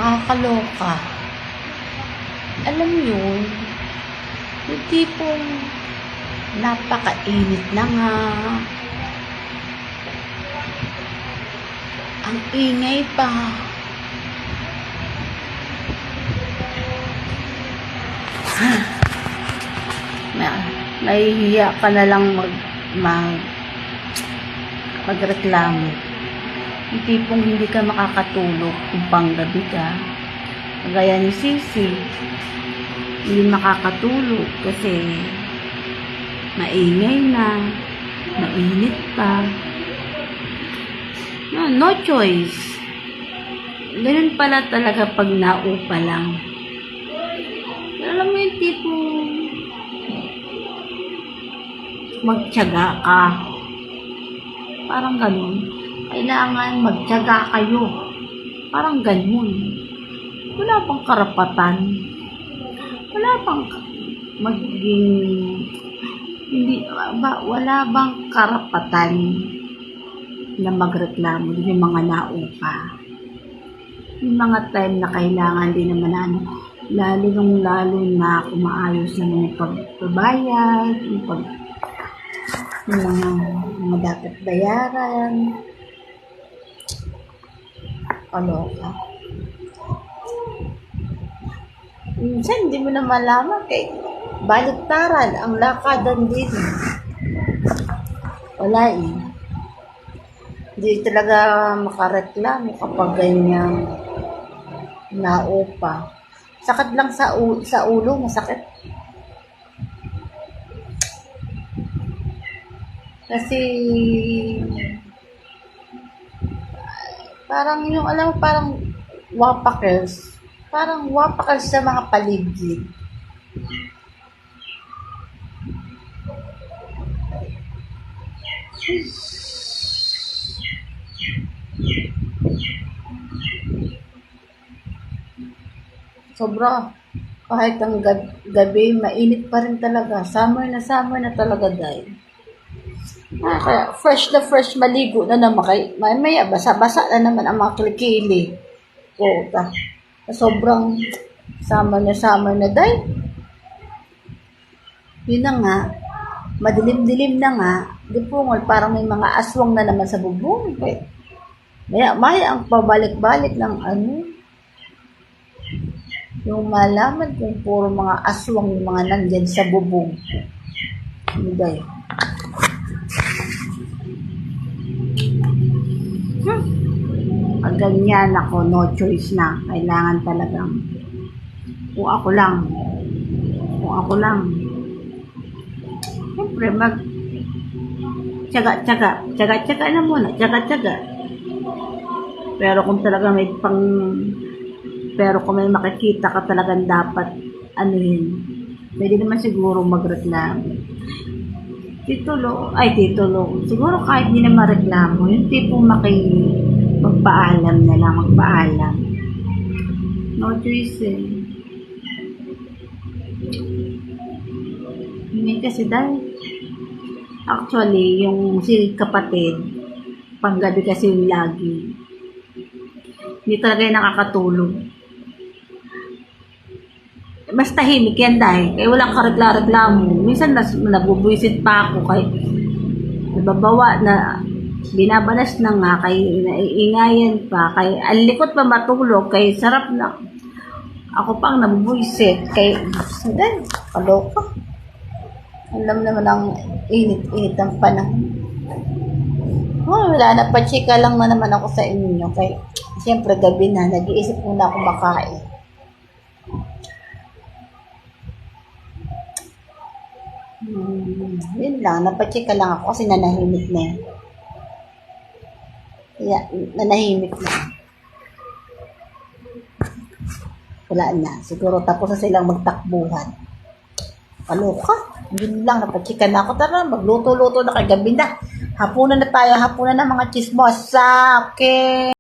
nakakaloka. Alam yun, yung tipong napakainit na nga, ang ingay pa. Nahihiya ka na lang magreklamo. Yung tipong hindi ka makakatulog kung panggabi ka. Kagaya ni Sisi, hindi makakatulog kasi maingay na, mainit pa. No choice. Ganun pala talaga pag naupa lang. Alam mo yung tipong magtiyaga ka. Parang ganun. Kailangan magtiyaga kayo. Parang ganun. Wala pang karapatan. Wala pang maging wala bang karapatan na magreklamo yung mga naupa. Yung mga time na kailangan din naman lalo na kumaayos naman yung pagbabayad, yung mga dapat bayaran. Kaloka. Minsan hindi mo na malaman kay baliktaran ang lakadan din. Wala eh. Hindi talaga makareklamo kapag ganyan naupa. Sakit lang sa ulo, masakit. Kasi parang yung alam mo, parang wapakers sa mga paligid. Sobra. Kahit ang gabi, mainit pa rin talaga. Summer na talaga dahil. Kaya fresh maligo na naman. Maya, basa-basa na naman ang mga kilikili. Sobrang summer na dahil. Yun na nga. Madilim-dilim na nga. Di po, parang may mga aswang na naman sa bubong. Maya ang pabalik-balik ng yung malaman kung puro mga aswang yung mga nandyan sa bubong. Hindi. Pag ganyan ako, no choice na. Kailangan talagang kung ako lang. Siyempre, tiyaga na muna. Tiyaga. Pero kung talaga pero kung may makikita ka talagang dapat pwede naman siguro magreklamo. Titulo. Siguro kahit hindi na mareklamo, yung tipong magpaalam na lang, No choice eh. Hindi kasi dahil actually, yung si kapatid, panggabi kasi yung lagi. Hindi talaga yung nakakatulog. Mas tahimik yan dahil. Kaya walang kareklamo. Minsan nabubuisit pa ako kay nababawa na binabalas na nga kay naiingayan pa kay alikot pa matulog kay sarap na ako pang nabubuisit kay dahil kaloka. Alam naman ang init ang panahon. Wala na, pachika lang naman ako sa inyo kay siyempre gabi na, nag-iisip muna ako makain. Yun lang, napachika lang ako kasi nanahimik na yan. Kaya, nanahimik na. Wala na, siguro tapos na silang magtakbuhan. Kaloka, yun lang, napachika na ako. Tara, magluto-luto na kagabi na. Hapunan na tayo, hapunan na mga chismosa. Okay.